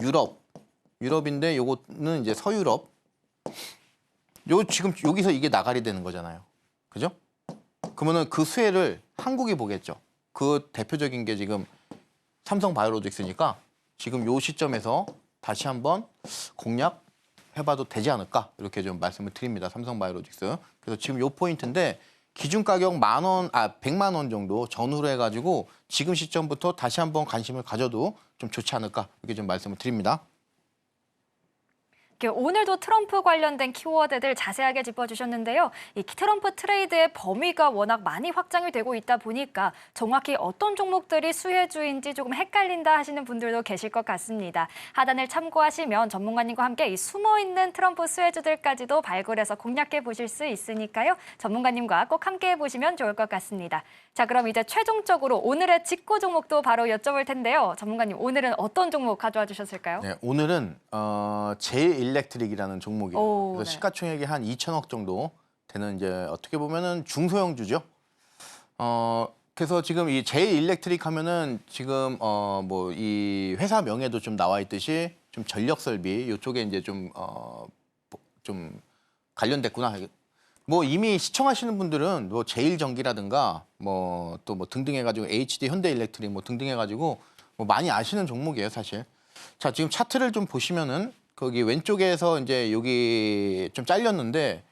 유럽인데 요거는 이제 서유럽 요 지금 여기서 이게 나가리 되는 거잖아요. 그죠? 그러면은 그 수혜를 한국이 보겠죠. 그 대표적인 게 지금 삼성바이오로직스니까 지금 요 시점에서 다시 한번 공략해봐도 되지 않을까 이렇게 좀 말씀을 드립니다. 삼성바이오로직스. 그래서 지금 요 포인트인데 기준 가격 100만 원 정도 전후로 해가지고 지금 시점부터 다시 한번 관심을 가져도 좀 좋지 않을까 이렇게 좀 말씀을 드립니다. 오늘도 트럼프 관련된 키워드들 자세하게 짚어주셨는데요. 이 트럼프 트레이드의 범위가 워낙 많이 확장이 되고 있다 보니까 정확히 어떤 종목들이 수혜주인지 조금 헷갈린다 하시는 분들도 계실 것 같습니다. 하단을 참고하시면 전문가님과 함께 이 숨어있는 트럼프 수혜주들까지도 발굴해서 공략해 보실 수 있으니까요. 전문가님과 꼭 함께 해보시면 좋을 것 같습니다. 자, 그럼 이제 최종적으로 오늘의 직구 종목도 바로 여쭤볼 텐데요. 전문가님, 오늘은 어떤 종목 가져와 주셨을까요? 네, 오늘은 제일일렉트릭이라는 종목이에요. 오, 그래서 네. 시가총액이 한 2천억 정도 되는 이제 어떻게 보면은 중소형주죠. 그래서 지금 이 제일일렉트릭 하면은 지금 뭐 이 회사 명에도 좀 나와 있듯이 좀 전력 설비 이쪽에 이제 좀 관련됐구나. 뭐 이미 시청하시는 분들은 뭐 제일전기라든가 뭐 또 뭐 등등 해가지고 HD 현대일렉트릭 뭐 등등 해가지고 뭐 많이 아시는 종목이에요 사실. 자 지금 차트를 좀 보시면은 거기 왼쪽에서 이제 여기 좀 잘렸는데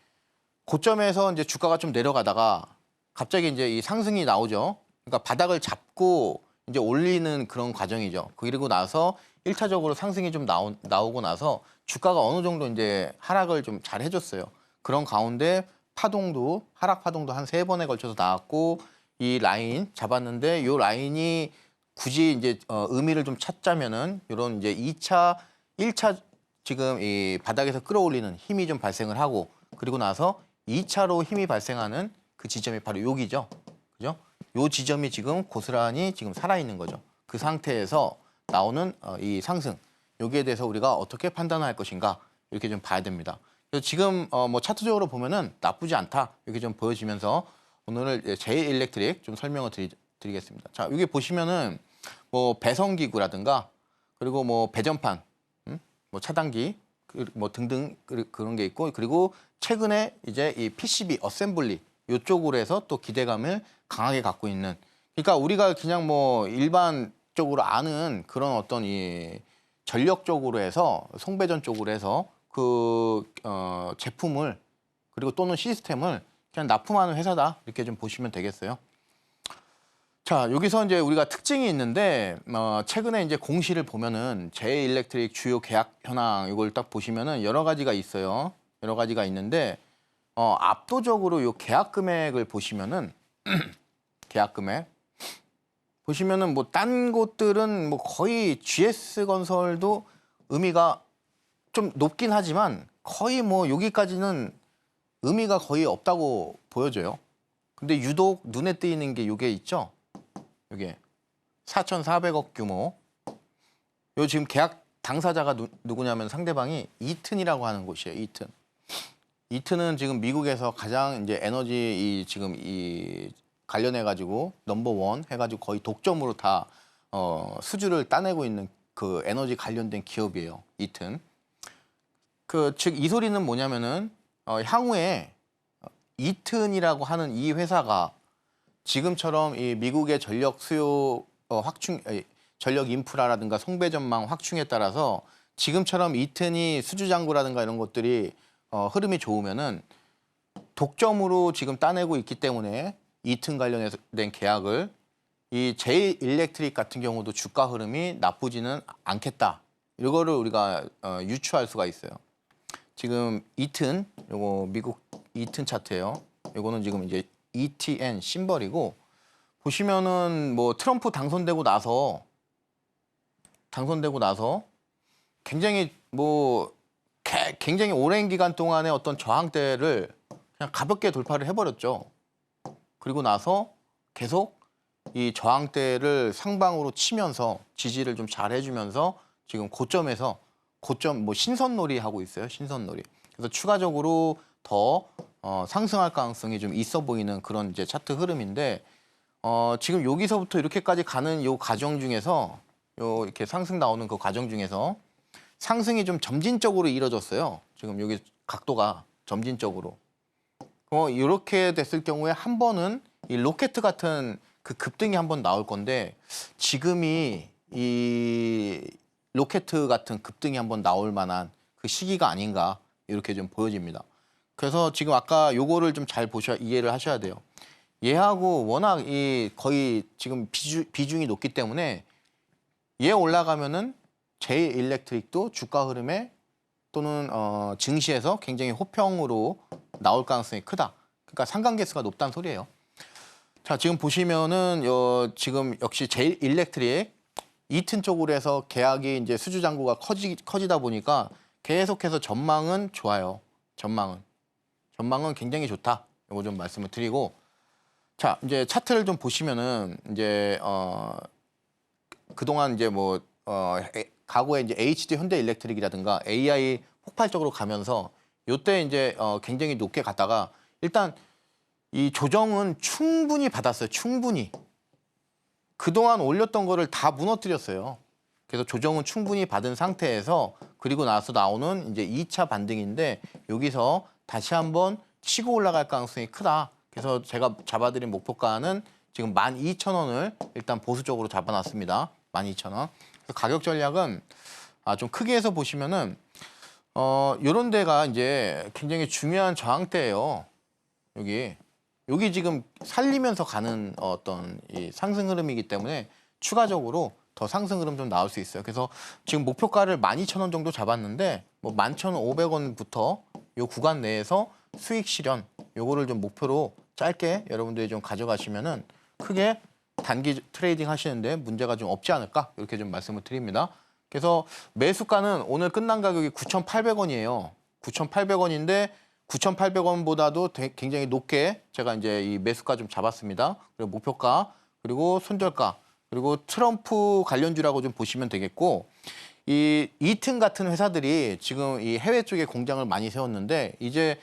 고점에서 이제 주가가 좀 내려가다가 갑자기 이제 이 상승이 나오죠. 그러니까 바닥을 잡고 이제 올리는 그런 과정이죠. 그리고 나서 1차적으로 상승이 좀 나오고 나서 주가가 어느 정도 이제 하락을 좀 잘 해줬어요. 그런 가운데 파동도 하락 파동도 한 3번에 걸쳐서 나왔고 이 라인 잡았는데 이 라인이 굳이 이제 의미를 좀 찾자면은 이런 이제 1차 지금 이 바닥에서 끌어올리는 힘이 좀 발생을 하고 그리고 나서 2차로 힘이 발생하는 그 지점이 바로 여기죠. 그죠? 요 지점이 지금 고스란히 지금 살아있는 거죠. 그 상태에서 나오는 이 상승 여기에 대해서 우리가 어떻게 판단할 것인가 이렇게 좀 봐야 됩니다. 그래서 지금 뭐 차트적으로 보면은 나쁘지 않다 이렇게 좀 보여지면서 오늘 제일일렉트릭 좀 설명을 드리겠습니다. 자 여기 보시면은 뭐 배선기구라든가 그리고 뭐 배전판, 뭐 차단기 뭐 등등 그런 게 있고 그리고 최근에 이제 이 PCB 어셈블리 이쪽으로 해서 또 기대감을 강하게 갖고 있는 그러니까 우리가 그냥 뭐 일반적으로 아는 그런 어떤 이 전력 쪽으로 해서 송배전 쪽으로 해서 그 제품을 그리고 또는 시스템을 그냥 납품하는 회사다 이렇게 좀 보시면 되겠어요. 자 여기서 이제 우리가 특징이 있는데 최근에 이제 공시를 보면은 제일일렉트릭 주요 계약 현황 이걸 딱 보시면은 여러 가지가 있어요. 여러 가지가 있는데 압도적으로 요 계약 금액을 보시면은 계약 금액 보시면은 뭐 딴 곳들은 뭐 거의 GS건설도 의미가 좀 높긴 하지만 거의 뭐 여기까지는 의미가 거의 없다고 보여져요. 근데 유독 눈에 띄는 게 이게 있죠. 이게 4,400억 규모. 요 지금 계약 당사자가 누구냐면 상대방이 이튼이라고 하는 곳이에요. 이튼. 이튼은 지금 미국에서 가장 이제 에너지 이 지금 이 관련해 가지고 넘버원 해가지고 거의 독점으로 다 수주를 따내고 있는 그 에너지 관련된 기업이에요. 이튼. 그 즉 이 소리는 뭐냐면은 향후에 이튼이라고 하는 이 회사가 지금처럼 이 미국의 전력 수요 전력 인프라라든가 송배전망 확충에 따라서 지금처럼 이튼이 수주장구라든가 이런 것들이 흐름이 좋으면은 독점으로 지금 따내고 있기 때문에 이튼 관련해서 된 계약을 이 제일일렉트릭 같은 경우도 주가 흐름이 나쁘지는 않겠다. 이거를 우리가 유추할 수가 있어요. 지금 이튼 요거 미국 이튼 차트예요. 요거는 지금 이제 ETN 심벌이고 보시면은 뭐 트럼프 당선되고 나서 굉장히 뭐 굉장히 오랜 기간 동안의 어떤 저항대를 그냥 가볍게 돌파를 해버렸죠. 그리고 나서 계속 이 저항대를 상방으로 치면서 지지를 좀 잘 해주면서 지금 고점에서 고점 뭐 신선놀이 하고 있어요. 신선놀이. 그래서 추가적으로 더 상승할 가능성이 좀 있어 보이는 그런 이제 차트 흐름인데 지금 여기서부터 이렇게까지 가는 요 과정 중에서 요 이렇게 상승 나오는 그 과정 중에서 상승이 좀 점진적으로 이루어졌어요. 지금 여기 각도가 점진적으로. 이렇게 됐을 경우에 한 번은 이 로켓 같은 그 급등이 한 번 나올 건데 지금이 이 로켓 같은 급등이 한 번 나올 만한 그 시기가 아닌가 이렇게 좀 보여집니다. 그래서 지금 아까 요거를 좀 잘 이해를 하셔야 돼요. 얘하고 워낙 거의 지금 비중이 높기 때문에 얘 올라가면은 제일 일렉트릭도 주가 흐름에 또는 증시에서 굉장히 호평으로 나올 가능성이 크다. 그러니까 상관계수가 높다는 소리예요. 자, 지금 보시면은 지금 역시 제일 일렉트릭 이튼 쪽으로 해서 계약이 이제 수주 잔고가 커지다 보니까 계속해서 전망은 좋아요. 전망은 굉장히 좋다. 이거 좀 말씀을 드리고, 자, 이제 차트를 좀 보시면은 이제 그동안 이제 과거에 이제 HD 현대일렉트릭이라든가 AI 폭발적으로 가면서 요때 이제 굉장히 높게 갔다가 일단 이 조정은 충분히 받았어요. 충분히. 그동안 올렸던 거를 다 무너뜨렸어요. 그래서 조정은 충분히 받은 상태에서 그리고 나서 나오는 이제 2차 반등인데 여기서 다시 한번 치고 올라갈 가능성이 크다. 그래서 제가 잡아드린 목표가는 지금 12,000원을 일단 보수적으로 잡아놨습니다. 12,000원. 가격 전략은 좀 크게 해서 보시면은 요런 데가 이제 굉장히 중요한 저항대예요. 여기 지금 살리면서 가는 어떤 이 상승 흐름이기 때문에 추가적으로 더 상승 흐름 좀 나올 수 있어요. 그래서 지금 목표가를 12,000원 정도 잡았는데 11,500원부터 요 구간 내에서 수익 실현 요거를 좀 목표로 짧게 여러분들이 좀 가져가시면은 크게 단기 트레이딩 하시는데 문제가 좀 없지 않을까 이렇게 좀 말씀을 드립니다. 그래서 매수가는 오늘 끝난 가격이 9,800원이에요. 9,800원인데 9,800원보다도 굉장히 높게 제가 이제 이 매수가 좀 잡았습니다. 그리고 목표가 그리고 손절가 그리고 트럼프 관련주라고 좀 보시면 되겠고 이 이튼 같은 회사들이 지금 이 해외 쪽에 공장을 많이 세웠는데 이제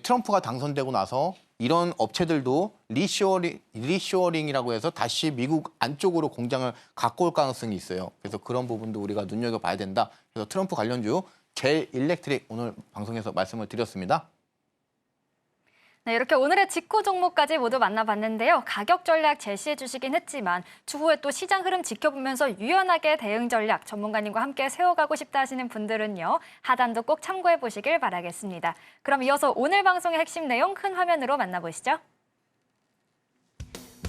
트럼프가 당선되고 나서 이런 업체들도 리쇼어링이라고 해서 다시 미국 안쪽으로 공장을 갖고 올 가능성이 있어요. 그래서 그런 부분도 우리가 눈여겨봐야 된다. 그래서 트럼프 관련주 제일 일렉트릭 오늘 방송에서 말씀을 드렸습니다. 네, 이렇게 오늘의 직후 종목까지 모두 만나봤는데요. 가격 전략 제시해 주시긴 했지만 추후에 또 시장 흐름 지켜보면서 유연하게 대응 전략 전문가님과 함께 세워가고 싶다 하시는 분들은요. 하단도 꼭 참고해 보시길 바라겠습니다. 그럼 이어서 오늘 방송의 핵심 내용 큰 화면으로 만나보시죠.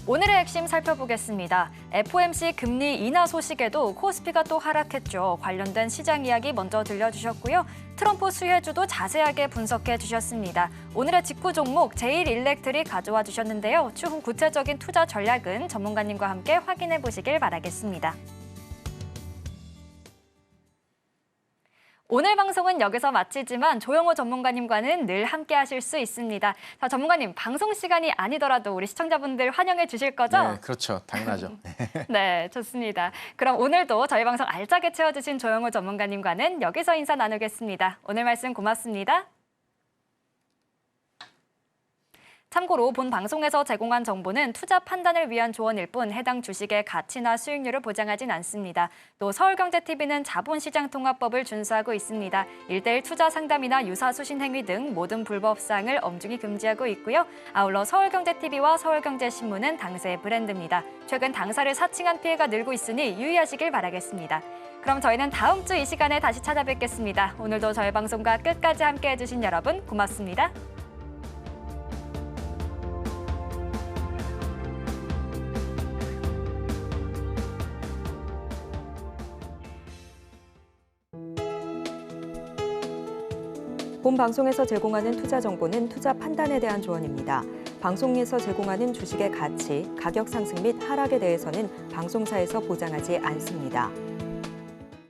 오늘의 핵심 살펴보겠습니다. FOMC 금리 인하 소식에도 코스피가 또 하락했죠. 관련된 시장 이야기 먼저 들려주셨고요. 트럼프 수혜주도 자세하게 분석해 주셨습니다. 오늘의 직후 종목 제일일렉트릭 가져와 주셨는데요. 추후 구체적인 투자 전략은 전문가님과 함께 확인해 보시길 바라겠습니다. 오늘 방송은 여기서 마치지만 조영호 전문가님과는 늘 함께 하실 수 있습니다. 자, 전문가님, 방송 시간이 아니더라도 우리 시청자분들 환영해 주실 거죠? 네, 그렇죠. 당연하죠. 네, 좋습니다. 그럼 오늘도 저희 방송 알차게 채워주신 조영호 전문가님과는 여기서 인사 나누겠습니다. 오늘 말씀 고맙습니다. 참고로 본 방송에서 제공한 정보는 투자 판단을 위한 조언일 뿐 해당 주식의 가치나 수익률을 보장하진 않습니다. 또 서울경제TV는 자본시장통합법을 준수하고 있습니다. 1:1 투자 상담이나 유사수신 행위 등 모든 불법 사항을 엄중히 금지하고 있고요. 아울러 서울경제TV와 서울경제신문은 당사의 브랜드입니다. 최근 당사를 사칭한 피해가 늘고 있으니 유의하시길 바라겠습니다. 그럼 저희는 다음 주 이 시간에 다시 찾아뵙겠습니다. 오늘도 저희 방송과 끝까지 함께해 주신 여러분 고맙습니다. 본 방송에서 제공하는 투자 정보는 투자 판단에 대한 조언입니다. 방송에서 제공하는 주식의 가치, 가격 상승 및 하락에 대해서는 방송사에서 보장하지 않습니다.